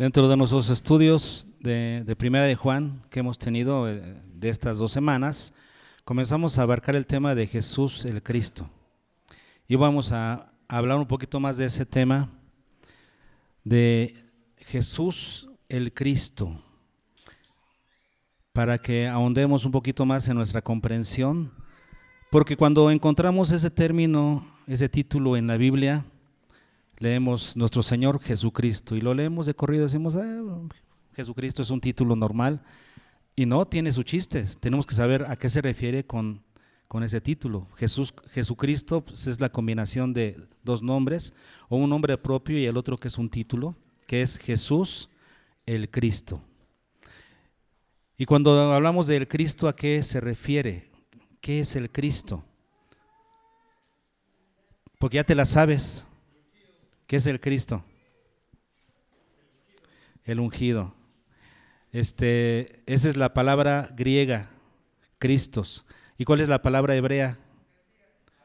Dentro de nuestros estudios de Primera de Juan que hemos tenido de estas 2 semanas, comenzamos a abarcar el tema de Jesús el Cristo. Y vamos a hablar un poquito más de ese tema de Jesús el Cristo, para que ahondemos un poquito más en nuestra comprensión, porque cuando encontramos ese término, ese título en la Biblia, leemos nuestro Señor Jesucristo y lo leemos de corrido, decimos, Jesucristo es un título normal, y no, tiene sus chistes. Tenemos que saber a qué se refiere con ese título. Jesucristo pues, es la combinación de 2 nombres, o un nombre propio y el otro que es un título, que es Jesús el Cristo. Y cuando hablamos del Cristo, ¿a qué se refiere? ¿Qué es el Cristo? Porque ya te la sabes. ¿Qué es el Cristo? El ungido. Esa es la palabra griega, Christos. ¿Y cuál es la palabra hebrea?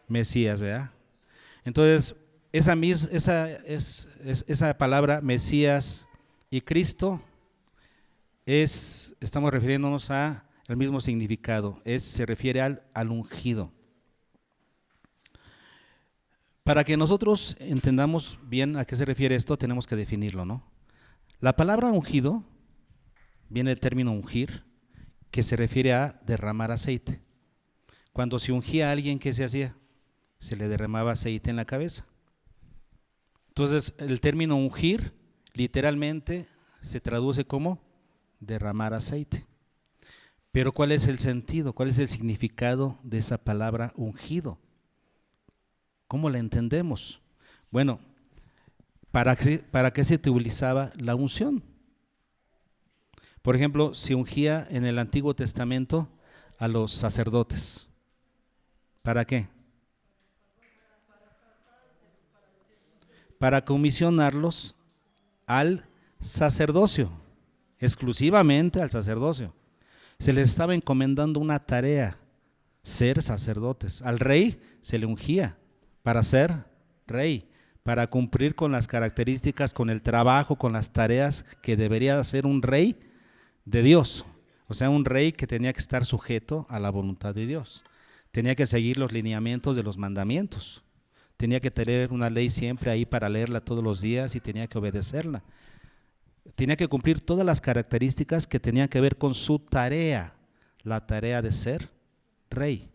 Mesías, ¿verdad? Entonces, esa palabra Mesías y Cristo estamos refiriéndonos al mismo significado, se refiere al ungido. Para que nosotros entendamos bien a qué se refiere esto, tenemos que definirlo, ¿no? La palabra ungido viene del término ungir, que se refiere a derramar aceite. Cuando se ungía a alguien, ¿qué se hacía? Se le derramaba aceite en la cabeza. Entonces, el término ungir literalmente se traduce como derramar aceite. Pero ¿cuál es el sentido? ¿Cuál es el significado de esa palabra ungido? ¿Cómo la entendemos? Bueno, ¿para qué se utilizaba la unción? Por ejemplo, se ungía en el Antiguo Testamento a los sacerdotes. ¿Para qué? Para comisionarlos al sacerdocio, exclusivamente al sacerdocio. Se les estaba encomendando una tarea, ser sacerdotes. Al rey se le ungía para ser rey, para cumplir con las características, con el trabajo, con las tareas que debería hacer un rey de Dios. O sea, un rey que tenía que estar sujeto a la voluntad de Dios. Tenía que seguir los lineamientos de los mandamientos. Tenía que tener una ley siempre ahí para leerla todos los días y tenía que obedecerla. Tenía que cumplir todas las características que tenían que ver con su tarea, la tarea de ser rey.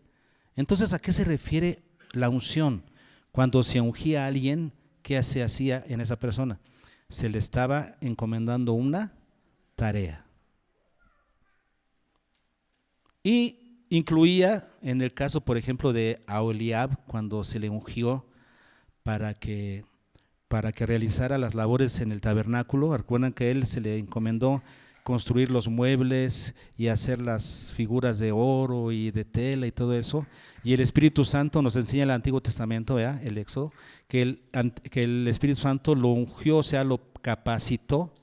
Entonces, ¿a qué se refiere la unción? Cuando se ungía a alguien, ¿qué se hacía en esa persona? Se le estaba encomendando una tarea. Y incluía, en el caso, por ejemplo, de Aholiab, cuando se le ungió para que realizara las labores en el tabernáculo. Recuerdan que a él se le encomendó construir los muebles y hacer las figuras de oro y de tela y todo eso. Y el Espíritu Santo nos enseña en el Antiguo Testamento, el Éxodo, que el Espíritu Santo lo ungió, o sea, lo capacitó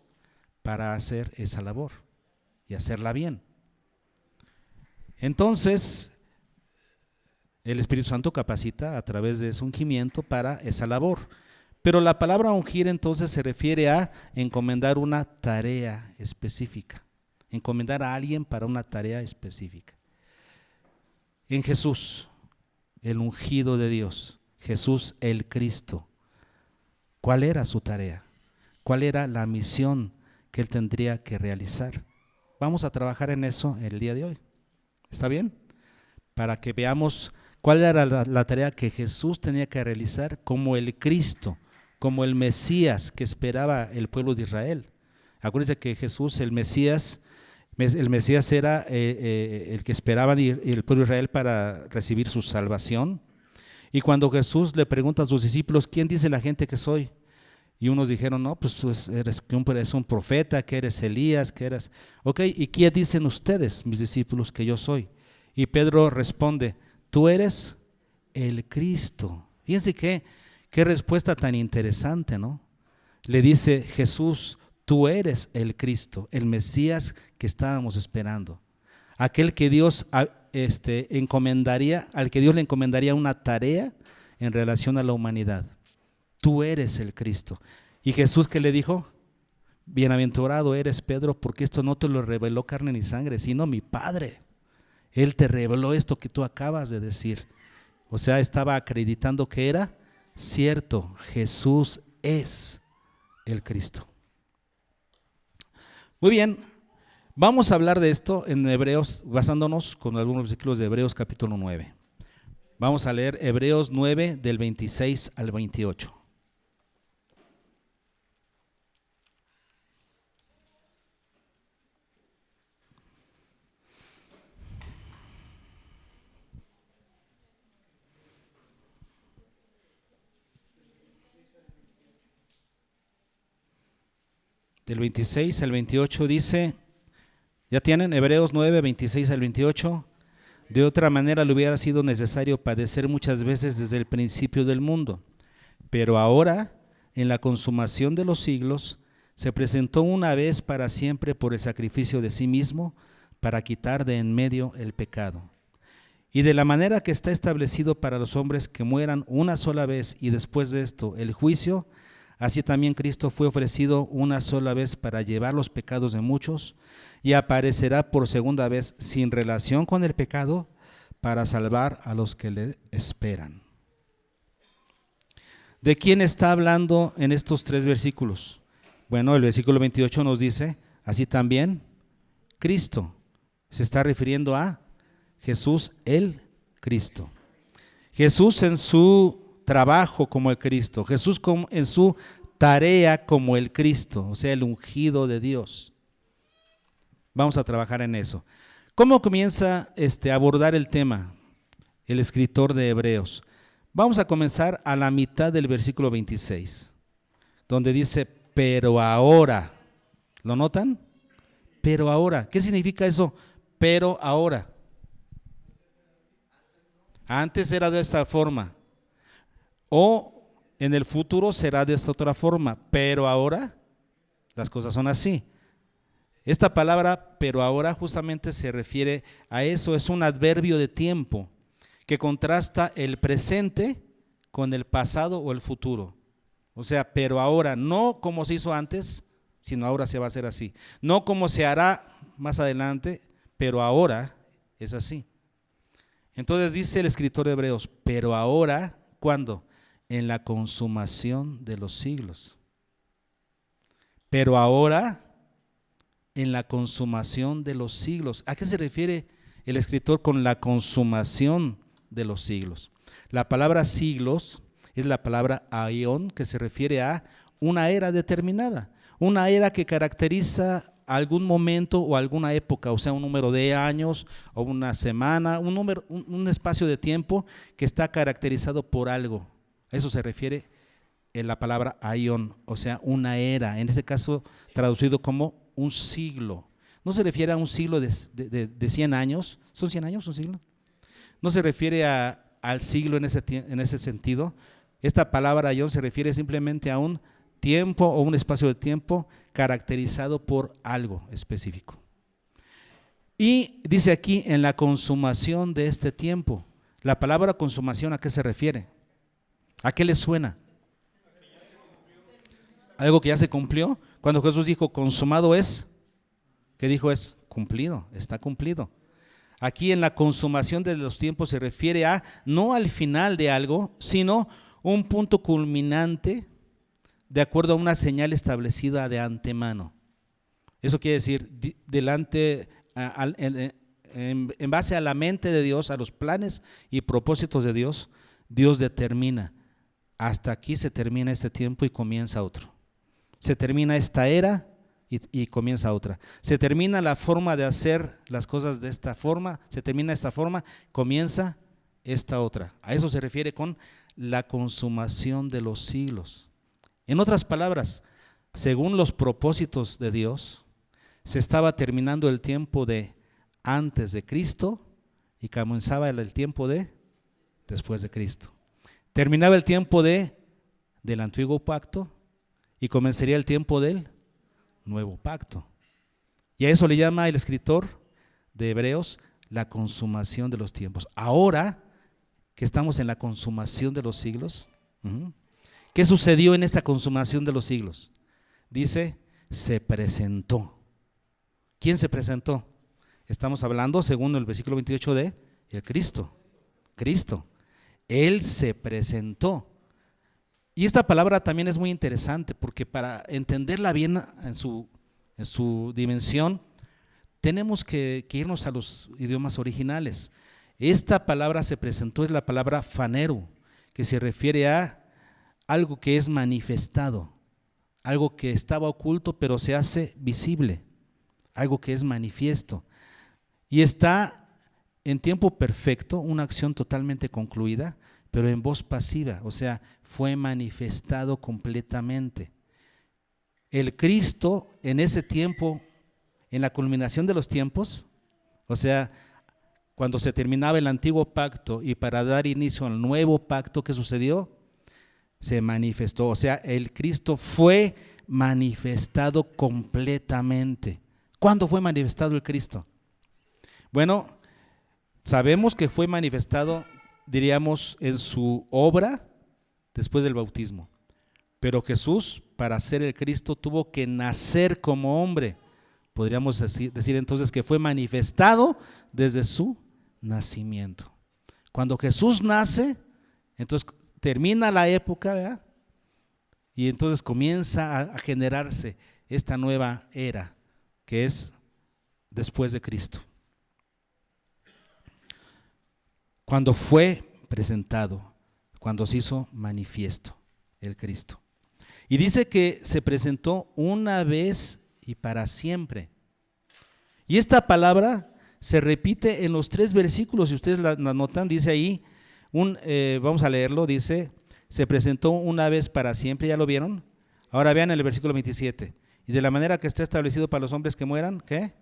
para hacer esa labor y hacerla bien. Entonces, el Espíritu Santo capacita a través de ese ungimiento para esa labor. Pero la palabra ungir entonces se refiere a encomendar una tarea específica, encomendar a alguien para una tarea específica. En Jesús, el ungido de Dios, Jesús el Cristo, ¿cuál era su tarea? ¿Cuál era la misión que él tendría que realizar? Vamos a trabajar en eso el día de hoy. ¿Está bien? Para que veamos cuál era la tarea que Jesús tenía que realizar como el Cristo, como el Mesías que esperaba el pueblo de Israel. Acuérdense que Jesús, el Mesías era el que esperaba el pueblo de Israel para recibir su salvación. Y cuando Jesús le pregunta a sus discípulos, ¿quién dice la gente que soy? Y unos dijeron, no, pues eres un profeta, que eres Elías, que eres… Ok, ¿y quién dicen ustedes, mis discípulos, que yo soy? Y Pedro responde, tú eres el Cristo. Fíjense qué respuesta tan interesante, ¿no? Le dice Jesús, tú eres el Cristo, el Mesías que estábamos esperando. Aquel que Dios al que Dios le encomendaría una tarea en relación a la humanidad. Tú eres el Cristo. ¿Y Jesús qué le dijo? bienaventurado eres, Pedro, porque esto no te lo reveló carne ni sangre, sino mi Padre. Él te reveló esto que tú acabas de decir. O sea, estaba acreditando que era cierto, Jesús es el Cristo. Muy bien, vamos a hablar de esto en Hebreos, basándonos con algunos versículos de Hebreos capítulo 9. Vamos a leer Hebreos 9 del 26 al 28. Del 26 al 28 dice, ¿ya tienen? Hebreos 9, 26 al 28. De otra manera le hubiera sido necesario padecer muchas veces desde el principio del mundo. Pero ahora, en la consumación de los siglos, se presentó una vez para siempre por el sacrificio de sí mismo para quitar de en medio el pecado. Y de la manera que está establecido para los hombres que mueran una sola vez y después de esto el juicio, así también Cristo fue ofrecido una sola vez para llevar los pecados de muchos y aparecerá por segunda vez sin relación con el pecado para salvar a los que le esperan. ¿De quién está hablando en estos tres versículos? Bueno, el versículo 28 nos dice, así también Cristo. Se está refiriendo a Jesús el Cristo. Jesús en su trabajo como el Cristo, Jesús en su tarea como el Cristo, o sea, el ungido de Dios. Vamos a trabajar en eso. ¿Cómo comienza a abordar el tema el escritor de Hebreos? Vamos a comenzar a la mitad del versículo 26, donde dice, pero ahora, ¿lo notan? Pero ahora, ¿qué significa eso? Pero ahora. Antes era de esta forma, o en el futuro será de esta otra forma, pero ahora las cosas son así. Esta palabra, pero ahora, justamente se refiere a eso, es un adverbio de tiempo que contrasta el presente con el pasado o el futuro. O sea, pero ahora, no como se hizo antes, sino ahora se va a hacer así. No como se hará más adelante, pero ahora es así. Entonces dice el escritor de Hebreos, pero ahora, ¿cuándo? En la consumación de los siglos. Pero ahora, en la consumación de los siglos. ¿A qué se refiere el escritor con la consumación de los siglos? La palabra siglos es la palabra aion, que se refiere a una era determinada, una era que caracteriza algún momento o alguna época, o sea, un número de años o una semana, un espacio de tiempo que está caracterizado por algo. A eso se refiere en la palabra aion, o sea, una era, en este caso traducido como un siglo. No se refiere a un siglo de 100 años. ¿Son 100 años un siglo? No se refiere al siglo en ese sentido. Esta palabra aion se refiere simplemente a un tiempo o un espacio de tiempo caracterizado por algo específico. Y dice aquí, en la consumación de este tiempo. La palabra consumación, ¿a qué se refiere? ¿A qué le suena? Algo que ya se cumplió. Cuando Jesús dijo consumado es, ¿qué dijo? Es cumplido, está cumplido. Aquí en la consumación de los tiempos se refiere a no al final de algo, sino un punto culminante de acuerdo a una señal establecida de antemano. Eso quiere decir, en base a la mente de Dios, a los planes y propósitos de Dios, Dios determina, hasta aquí se termina este tiempo y comienza otro. Se termina esta era y comienza otra. Se termina la forma de hacer las cosas de esta forma, se termina esta forma, comienza esta otra. A eso se refiere con la consumación de los siglos. En otras palabras, según los propósitos de Dios, se estaba terminando el tiempo de antes de Cristo y comenzaba el tiempo de después de Cristo. Terminaba el tiempo del antiguo pacto y comenzaría el tiempo del nuevo pacto. Y a eso le llama el escritor de Hebreos la consumación de los tiempos. Ahora que estamos en la consumación de los siglos, ¿qué sucedió en esta consumación de los siglos? Dice se presentó. ¿Quién se presentó? Estamos hablando, según el versículo 28, de el Cristo. Cristo. Él se presentó. Y esta palabra también es muy interesante porque para entenderla bien en su dimensión, tenemos que irnos a los idiomas originales. Esta palabra se presentó, es la palabra phanero, que se refiere a algo que es manifestado, algo que estaba oculto pero se hace visible, algo que es manifiesto. Y está en tiempo perfecto, una acción totalmente concluida, pero en voz pasiva, o sea, fue manifestado completamente. El Cristo en ese tiempo, en la culminación de los tiempos, o sea, cuando se terminaba el antiguo pacto y para dar inicio al nuevo pacto, ¿qué sucedió? Se manifestó, o sea, el Cristo fue manifestado completamente. ¿Cuándo fue manifestado el Cristo? Bueno, sabemos que fue manifestado, diríamos, en su obra después del bautismo. Pero Jesús, para ser el Cristo, tuvo que nacer como hombre. Podríamos decir entonces que fue manifestado desde su nacimiento. Cuando Jesús nace, entonces termina la época, ¿verdad? Y entonces comienza a generarse esta nueva era que es después de Cristo. Cuando fue presentado, cuando se hizo manifiesto el Cristo. Y dice que se presentó una vez y para siempre. Y esta palabra se repite en los 3 versículos, si ustedes la notan, dice ahí, vamos a leerlo, dice, se presentó una vez para siempre, ¿ya lo vieron? Ahora vean el versículo 27, y de la manera que está establecido para los hombres que mueran, ¿qué?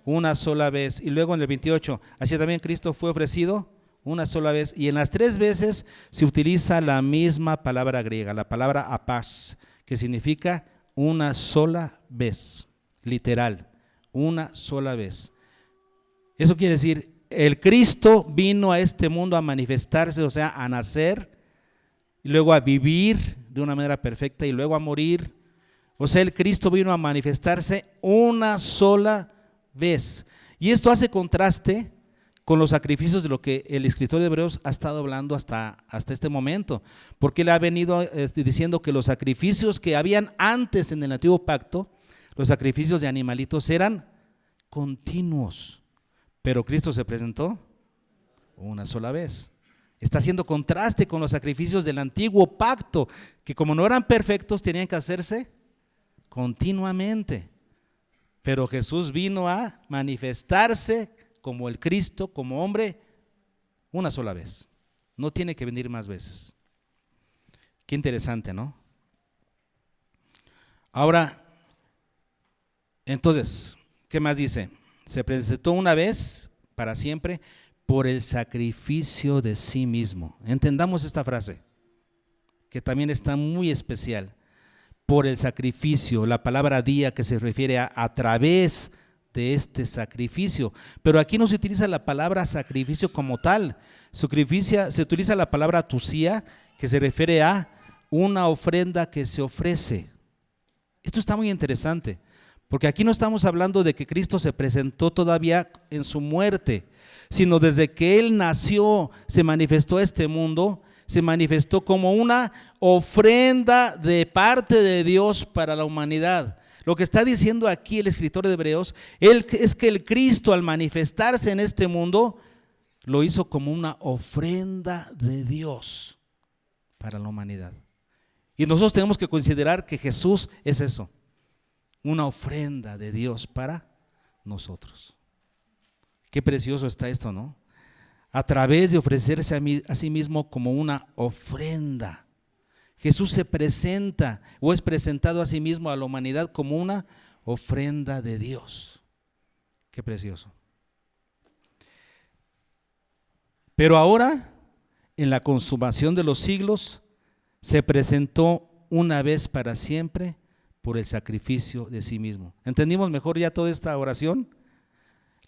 Una sola vez. Y luego en el 28, así también Cristo fue ofrecido una sola vez, y en las 3 veces se utiliza la misma palabra griega, la palabra apás, que significa una sola vez, literal, una sola vez. Eso quiere decir, el Cristo vino a este mundo a manifestarse, o sea, a nacer, y luego a vivir de una manera perfecta, y luego a morir. O sea, el Cristo vino a manifestarse una sola vez. Y esto hace contraste con los sacrificios de lo que el escritor de Hebreos ha estado hablando hasta este momento, porque él ha venido diciendo que los sacrificios que habían antes en el antiguo pacto, los sacrificios de animalitos eran continuos, pero Cristo se presentó una sola vez. Está haciendo contraste con los sacrificios del antiguo pacto, que como no eran perfectos tenían que hacerse continuamente, pero Jesús vino a manifestarse como el Cristo, como hombre, una sola vez. No tiene que venir más veces. Qué interesante, ¿no? Ahora, entonces, ¿qué más dice? Se presentó una vez para siempre por el sacrificio de sí mismo. Entendamos esta frase, que también está muy especial. Por el sacrificio, la palabra día que se refiere a través de este sacrificio, pero aquí no se utiliza la palabra sacrificio como tal, se utiliza la palabra tusía, que se refiere a una ofrenda que se ofrece. Esto está muy interesante, porque aquí no estamos hablando de que Cristo se presentó todavía en su muerte, sino desde que Él nació, se manifestó a este mundo, se manifestó como una ofrenda de parte de Dios para la humanidad. Lo que está diciendo aquí el escritor de Hebreos es que el Cristo, al manifestarse en este mundo, lo hizo como una ofrenda de Dios para la humanidad. Y nosotros tenemos que considerar que Jesús es eso, una ofrenda de Dios para nosotros. Qué precioso está esto, ¿no? A través de ofrecerse a sí mismo como una ofrenda. Jesús se presenta o es presentado a sí mismo a la humanidad como una ofrenda de Dios. Qué precioso. Pero ahora, en la consumación de los siglos, se presentó una vez para siempre por el sacrificio de sí mismo. ¿Entendimos mejor ya toda esta oración?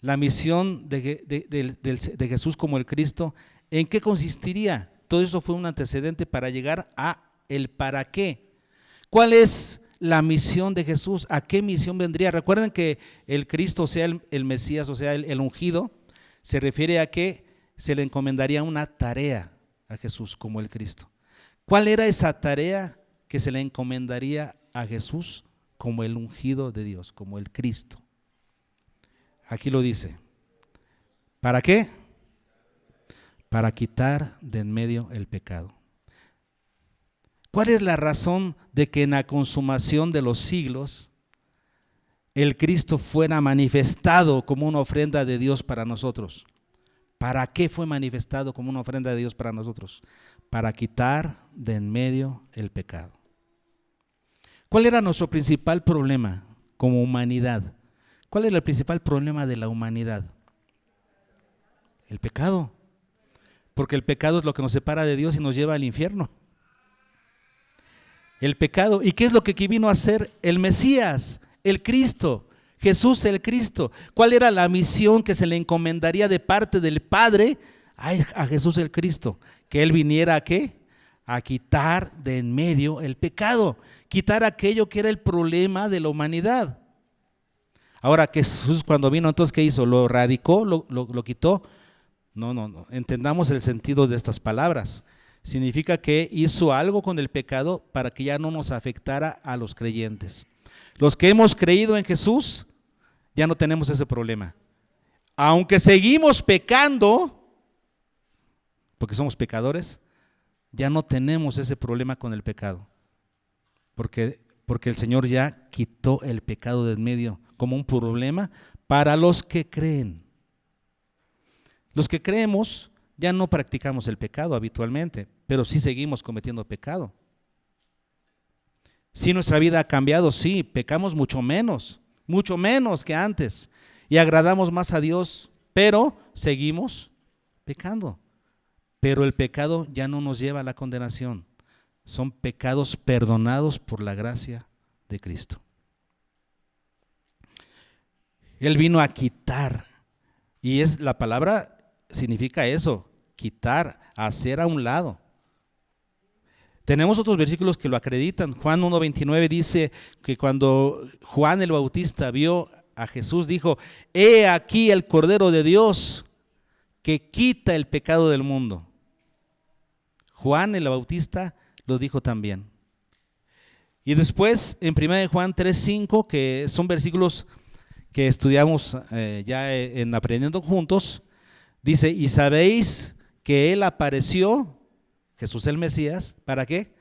La misión de Jesús como el Cristo, ¿en qué consistiría? Todo eso fue un antecedente para llegar a el para qué. ¿Cuál es la misión de Jesús? ¿A qué misión vendría? Recuerden que el Cristo, o sea, el Mesías, o sea, el ungido, se refiere a que se le encomendaría una tarea a Jesús como el Cristo. ¿Cuál era esa tarea que se le encomendaría a Jesús como el ungido de Dios, como el Cristo? Aquí lo dice. ¿Para qué? Para quitar de en medio el pecado. ¿Cuál es la razón de que en la consumación de los siglos el Cristo fuera manifestado como una ofrenda de Dios para nosotros? ¿Para qué fue manifestado como una ofrenda de Dios para nosotros? Para quitar de en medio el pecado. ¿Cuál era nuestro principal problema como humanidad? ¿Cuál es el principal problema de la humanidad? El pecado. Porque el pecado es lo que nos separa de Dios y nos lleva al infierno. El pecado. ¿Y qué es lo que aquí vino a hacer el Mesías, el Cristo, Jesús el Cristo? ¿Cuál era la misión que se le encomendaría de parte del Padre a Jesús el Cristo? Que Él viniera ¿a qué? A quitar de en medio el pecado, quitar aquello que era el problema de la humanidad. Ahora, que Jesús cuando vino, entonces, ¿qué hizo? ¿Lo erradicó? ¿Lo quitó? No. Entendamos el sentido de estas palabras. Significa que hizo algo con el pecado para que ya no nos afectara a los creyentes. Los que hemos creído en Jesús, ya no tenemos ese problema. Aunque seguimos pecando, porque somos pecadores, ya no tenemos ese problema con el pecado. Porque el Señor ya quitó el pecado de en medio como un problema para los que creen. Los que creemos ya no practicamos el pecado habitualmente, pero sí seguimos cometiendo pecado. Sí, nuestra vida ha cambiado, sí, pecamos mucho menos que antes y agradamos más a Dios, pero seguimos pecando. Pero el pecado ya no nos lleva a la condenación. Son pecados perdonados por la gracia de Cristo. Él vino a quitar, y es la palabra significa eso, quitar, hacer a un lado. Tenemos otros versículos que lo acreditan. Juan 1:29 dice que cuando Juan el Bautista vio a Jesús, dijo: he aquí el Cordero de Dios que quita el pecado del mundo. Juan el Bautista lo dijo también. Y después en 1 Juan 3:5, que son versículos que estudiamos ya en Aprendiendo Juntos, dice: y sabéis que Él apareció, Jesús el Mesías, ¿para qué?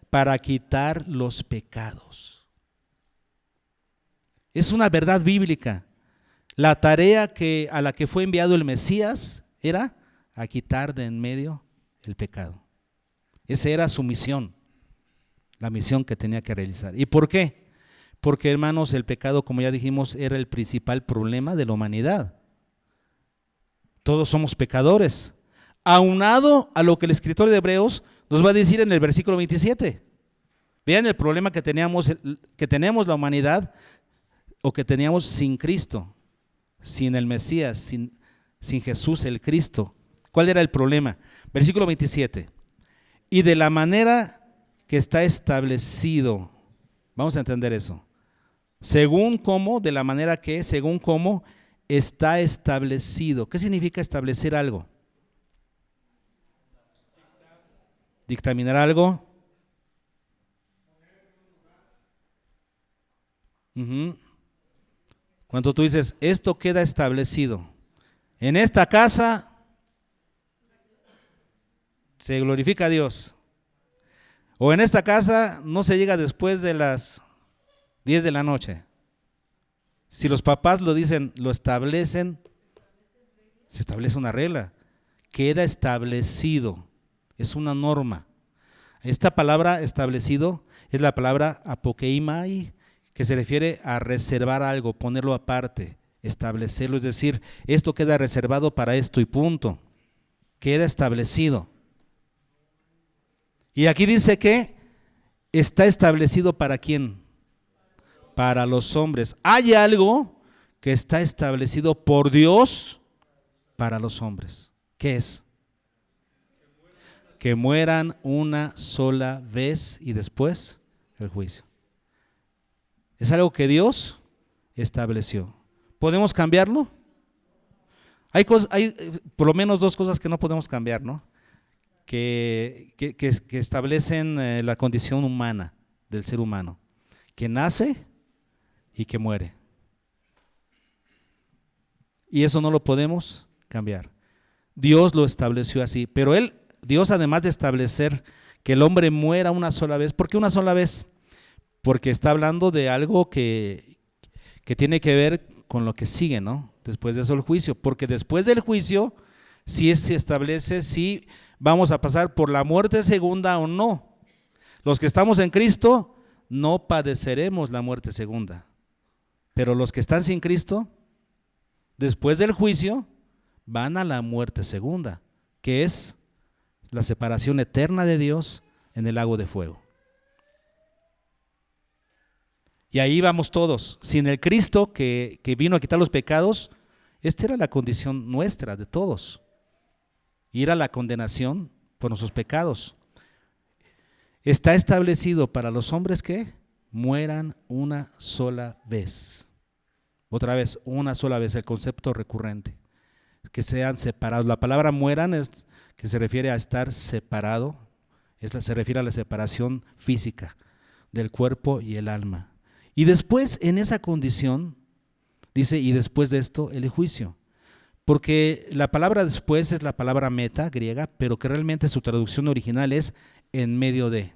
Para quitar los pecados. Es una verdad bíblica. La tarea a la que fue enviado el Mesías era a quitar de en medio el pecado. Esa era su misión, la misión que tenía que realizar. ¿Y por qué? Porque, hermanos, el pecado, como ya dijimos, era el principal problema de la humanidad. Todos somos pecadores. Aunado a lo que el escritor de Hebreos nos va a decir en el versículo 27. Vean el problema que tenemos la humanidad, o que teníamos sin Cristo, sin el Mesías, sin Jesús el Cristo. ¿Cuál era el problema? Versículo 27. Y de la manera que está establecido, vamos a entender eso. Según cómo, de la manera que, según cómo está establecido. ¿Qué significa establecer algo? Dictaminar algo. Cuando tú dices, esto queda establecido. En esta casa se glorifica a Dios. O en esta casa no se llega después de las 10 de la noche. Si los papás lo dicen, lo establecen, se establece una regla. Queda establecido. Es una norma. Esta palabra establecido es la palabra apokeimai, que se refiere a reservar algo, ponerlo aparte, establecerlo. Es decir, esto queda reservado para esto y punto. Queda establecido. Y aquí dice que está establecido ¿para quién? Para los hombres. Hay algo que está establecido por Dios para los hombres. ¿Qué es? Que mueran una sola vez y después el juicio. Es algo que Dios estableció. ¿Podemos cambiarlo? Hay por lo menos dos cosas que no podemos cambiar, ¿no? Que establecen la condición humana del ser humano, que nace y que muere. Y eso no lo podemos cambiar. Dios lo estableció así, pero Dios, además de establecer que el hombre muera una sola vez, ¿por qué una sola vez? Porque está hablando de algo que tiene que ver con lo que sigue, ¿no? Después de eso el juicio, porque después del juicio sí se establece si vamos a pasar por la muerte segunda o no. Los que estamos en Cristo no padeceremos la muerte segunda, pero los que están sin Cristo, después del juicio, van a la muerte segunda, que es la separación eterna de Dios en el lago de fuego. Y ahí vamos todos. Sin el Cristo que vino a quitar los pecados, esta era la condición nuestra, de todos. Ir a la condenación por nuestros pecados. Está establecido para los hombres que mueran una sola vez. Otra vez, una sola vez, el concepto recurrente. Que sean separados. La palabra mueran es que se refiere a estar separado. Se refiere a la separación física del cuerpo y el alma. Y después, en esa condición, dice, y después de esto, el juicio. Porque la palabra después es la palabra meta, griega, pero que realmente su traducción original es en medio de.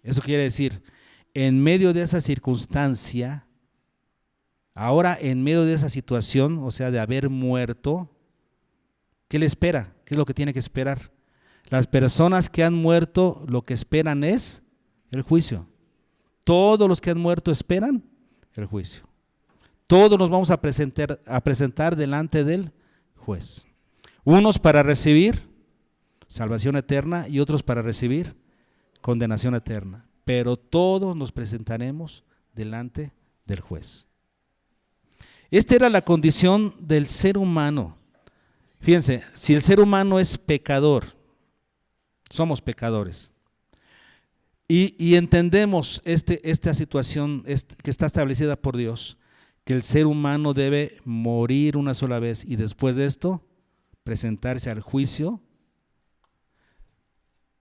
Eso quiere decir, en medio de esa circunstancia, ahora en medio de esa situación, o sea, de haber muerto, ¿qué le espera? ¿Qué es lo que tiene que esperar? Las personas que han muerto, lo que esperan es el juicio. Todos los que han muerto esperan el juicio. Todos nos vamos a presentar delante del juez. Unos para recibir salvación eterna y otros para recibir condenación eterna. Pero todos nos presentaremos delante del juez. Esta era la condición del ser humano. Fíjense, si el ser humano es pecador, somos pecadores. Y entendemos esta situación que está establecida por Dios, que el ser humano debe morir una sola vez y después de esto presentarse al juicio.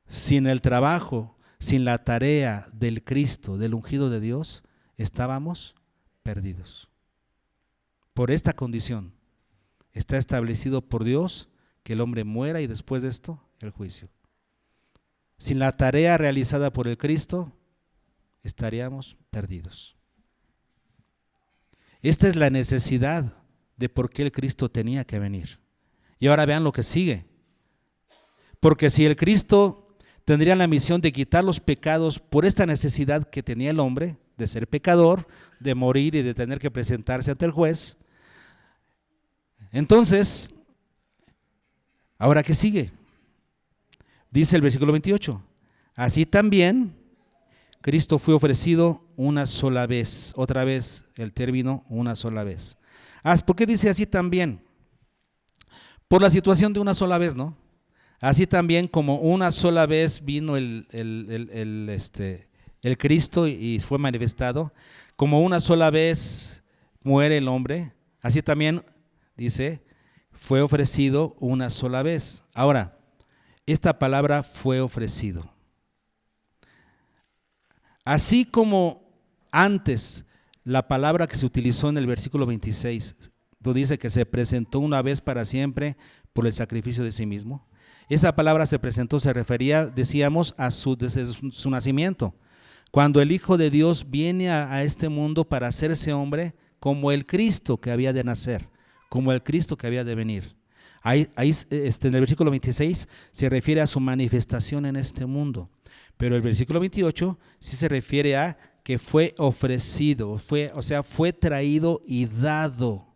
Sin el trabajo, sin la tarea del Cristo, del ungido de Dios, estábamos perdidos. Por esta condición está establecido por Dios que el hombre muera y después de esto el juicio. Sin la tarea realizada por el Cristo, estaríamos perdidos. Esta es la necesidad de por qué el Cristo tenía que venir. Y ahora vean lo que sigue. Porque si el Cristo tendría la misión de quitar los pecados por esta necesidad que tenía el hombre, de ser pecador, de morir y de tener que presentarse ante el juez, entonces, ¿ahora qué sigue? Dice el versículo 28, así también Cristo fue ofrecido una sola vez, otra vez el término una sola vez. ¿Por qué dice así también? Por la situación de una sola vez, ¿no? Así también como una sola vez vino el Cristo y fue manifestado, como una sola vez muere el hombre, así también, dice, fue ofrecido una sola vez. Ahora, esta palabra fue ofrecido. Así como antes la palabra que se utilizó en el versículo 26, donde dice que se presentó una vez para siempre por el sacrificio de sí mismo. Esa palabra se presentó, se refería, decíamos, desde su nacimiento. Cuando el Hijo de Dios viene a este mundo para hacerse hombre como el Cristo que había de nacer, como el Cristo que había de venir. Ahí en el versículo 26 se refiere a su manifestación en este mundo, pero el versículo 28 sí se refiere a que fue ofrecido, fue traído y dado.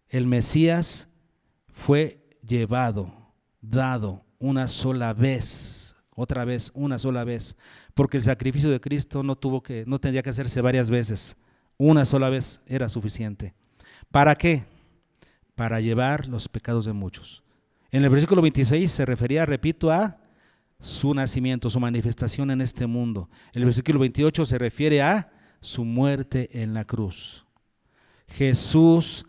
El Mesías fue llevado, dado una sola vez, otra vez, una sola vez, porque el sacrificio de Cristo no tendría que hacerse varias veces, una sola vez era suficiente. ¿Para qué? Para llevar los pecados de muchos. En el versículo 26 se refería, repito, a su nacimiento, su manifestación en este mundo. El versículo 28 se refiere a su muerte en la cruz. Jesús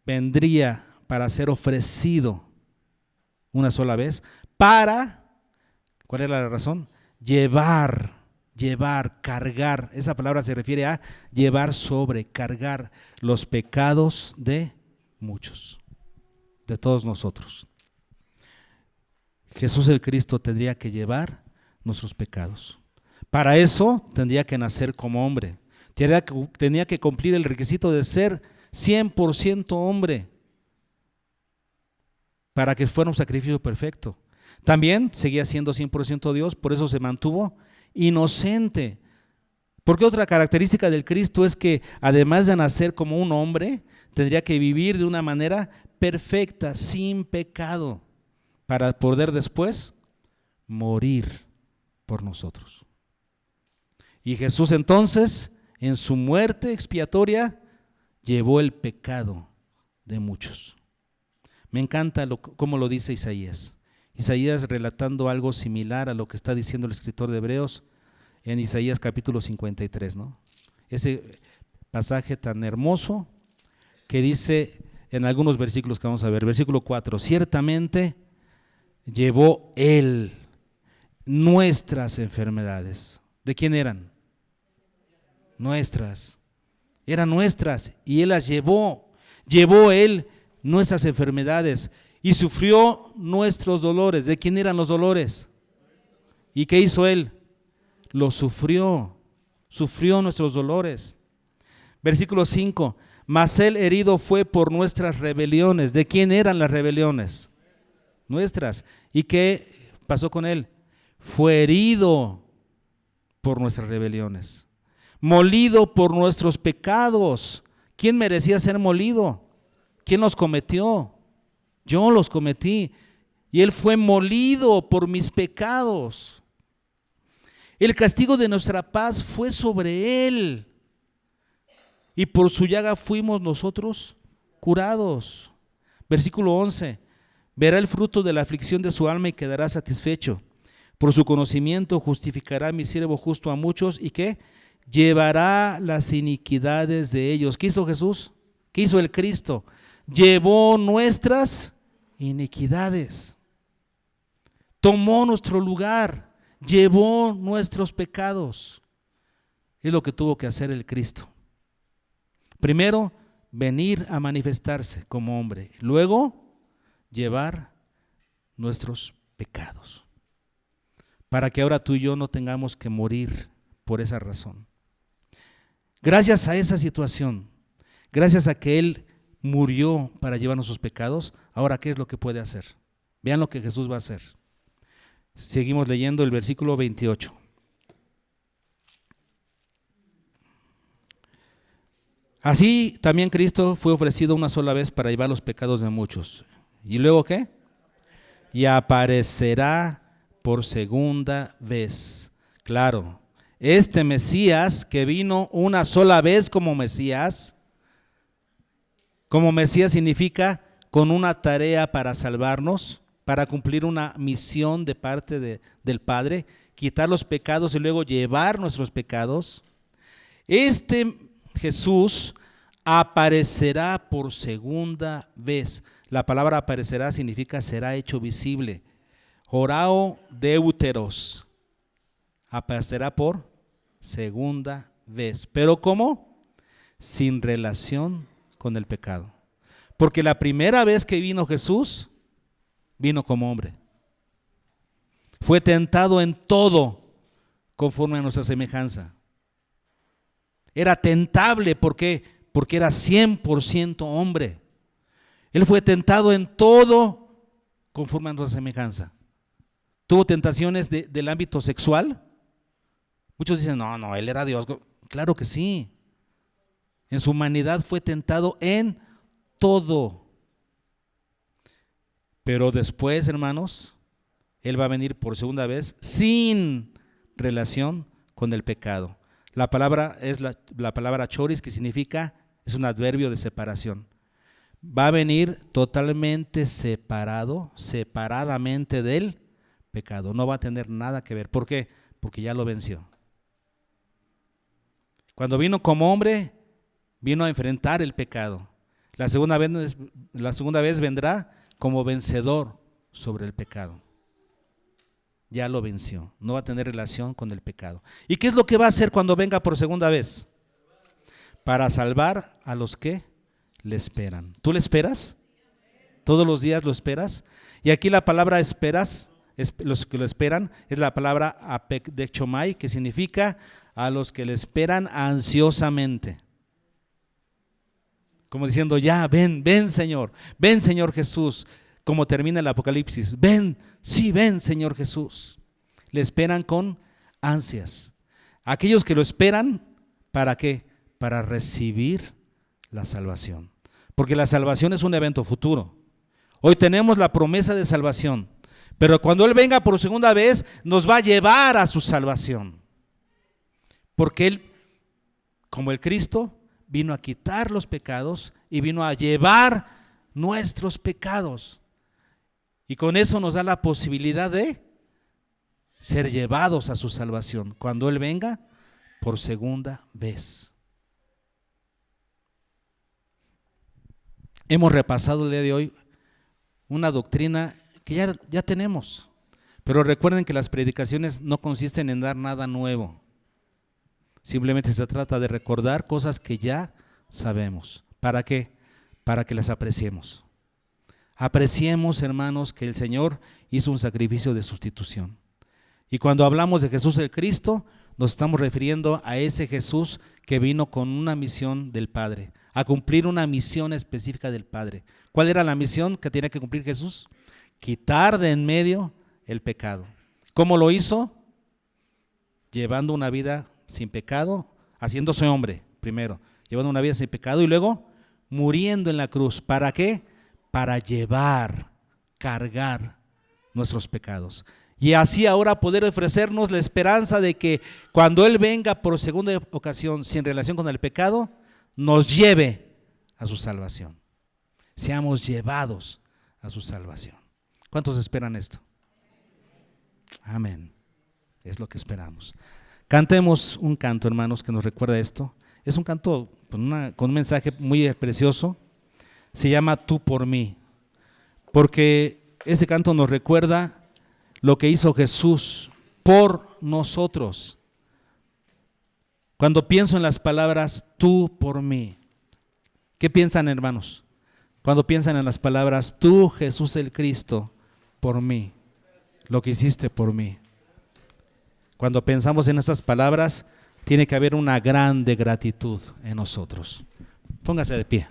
vendría para ser ofrecido una sola vez para, ¿cuál era la razón? Llevar, cargar. Esa palabra se refiere a llevar sobre, cargar los pecados de muchos, de todos nosotros. Jesús el Cristo tendría que llevar nuestros pecados. Para eso tendría que nacer como hombre. Tenía que cumplir el requisito de ser 100% hombre para que fuera un sacrificio perfecto. También seguía siendo 100% Dios, por eso se mantuvo inocente. Porque otra característica del Cristo es que además de nacer como un hombre, tendría que vivir de una manera perfecta, sin pecado, para poder después morir por nosotros. Y Jesús entonces, en su muerte expiatoria, llevó el pecado de muchos. Me encanta cómo lo dice Isaías. Isaías relatando algo similar a lo que está diciendo el escritor de Hebreos en Isaías capítulo 53, ¿no? Ese pasaje tan hermoso que dice en algunos versículos que vamos a ver. Versículo 4, ciertamente llevó Él nuestras enfermedades. ¿De quién eran? Nuestras. Eran nuestras y Él las llevó. Llevó Él nuestras enfermedades y sufrió nuestros dolores. ¿De quién eran los dolores? ¿Y qué hizo Él? Los sufrió nuestros dolores. Versículo 5, mas Él herido fue por nuestras rebeliones. ¿De quién eran las rebeliones? Nuestras. ¿Y qué pasó con Él? Fue herido por nuestras rebeliones, molido por nuestros pecados. ¿Quién merecía ser molido? ¿Quién los cometió? Yo los cometí. Y Él fue molido por mis pecados. El castigo de nuestra paz fue sobre Él. Y por su llaga fuimos nosotros curados. Versículo 11. Verá el fruto de la aflicción de su alma y quedará satisfecho. Por su conocimiento justificará mi siervo justo a muchos. ¿Y qué? Llevará las iniquidades de ellos. ¿Qué hizo Jesús? ¿Qué hizo el Cristo? Llevó nuestras iniquidades. Tomó nuestro lugar. Llevó nuestros pecados. Es lo que tuvo que hacer el Cristo. Primero, venir a manifestarse como hombre. Luego, llevar nuestros pecados. Para que ahora tú y yo no tengamos que morir por esa razón. Gracias a esa situación, gracias a que Él murió para llevar nuestros pecados, ahora ¿qué es lo que puede hacer? Vean lo que Jesús va a hacer. Seguimos leyendo el versículo 28. Así también Cristo fue ofrecido una sola vez para llevar los pecados de muchos. ¿Y luego qué? Y aparecerá por segunda vez. Claro, este Mesías que vino una sola vez como Mesías significa con una tarea para salvarnos, para cumplir una misión de parte del Padre, quitar los pecados y luego llevar nuestros pecados. Este Jesús aparecerá por segunda vez. La palabra aparecerá significa será hecho visible. Horao deuteros. Aparecerá por segunda vez. ¿Pero cómo? Sin relación con el pecado. Porque la primera vez que vino Jesús, vino como hombre. Fue tentado en todo conforme a nuestra semejanza. Era tentable, ¿por qué? Porque era 100% hombre. Él fue tentado en todo conforme a nuestra semejanza. ¿Tuvo tentaciones del ámbito sexual? Muchos dicen, no, Él era Dios. Claro que sí. En su humanidad fue tentado en todo. Pero después, hermanos, Él va a venir por segunda vez sin relación con el pecado. La palabra es la palabra choris, que significa, es un adverbio de separación. Va a venir totalmente separado, separadamente del pecado, no va a tener nada que ver. ¿Por qué? Porque ya lo venció. Cuando vino como hombre, vino a enfrentar el pecado. La segunda vez vendrá como vencedor sobre el pecado. Ya lo venció, no va a tener relación con el pecado. ¿Y qué es lo que va a hacer cuando venga por segunda vez? Para salvar a los que le esperan. ¿Tú le esperas? ¿Todos los días lo esperas? Y aquí la palabra esperas, los que lo esperan, es la palabra apekdechomai, que significa a los que le esperan ansiosamente. Como diciendo, ya, ven Señor Jesús, como termina el Apocalipsis, ven Señor Jesús. Le esperan con ansias. Aquellos que lo esperan, ¿para qué? Para recibir la salvación. Porque la salvación es un evento futuro. Hoy tenemos la promesa de salvación, pero cuando Él venga por segunda vez, nos va a llevar a su salvación. Porque Él, como el Cristo, vino a quitar los pecados y vino a llevar nuestros pecados. Y con eso nos da la posibilidad de ser llevados a su salvación cuando Él venga por segunda vez. Hemos repasado el día de hoy una doctrina que ya tenemos, pero recuerden que las predicaciones no consisten en dar nada nuevo. Simplemente se trata de recordar cosas que ya sabemos. ¿Para qué? Para que las apreciemos. Apreciemos, hermanos, que el Señor hizo un sacrificio de sustitución. Y cuando hablamos de Jesús el Cristo, nos estamos refiriendo a ese Jesús que vino con una misión del Padre, a cumplir una misión específica del Padre. ¿Cuál era la misión que tenía que cumplir Jesús? Quitar de en medio el pecado. ¿Cómo lo hizo? Llevando una vida sin pecado, haciéndose hombre primero, llevando una vida sin pecado y luego muriendo en la cruz. ¿Para qué? Para cargar nuestros pecados. Y así ahora poder ofrecernos la esperanza de que cuando Él venga por segunda ocasión sin relación con el pecado, nos lleve a su salvación. Seamos llevados a su salvación. ¿Cuántos esperan esto? Amén. Es lo que esperamos. Cantemos un canto, hermanos, que nos recuerda esto. Es un canto con un mensaje muy precioso. Se llama Tú por mí. Porque ese canto nos recuerda lo que hizo Jesús por nosotros. Cuando pienso en las palabras tú por mí, ¿qué piensan, hermanos? Cuando piensan en las palabras tú, Jesús el Cristo, por mí, lo que hiciste por mí. Cuando pensamos en estas palabras, tiene que haber una grande gratitud en nosotros. Póngase de pie.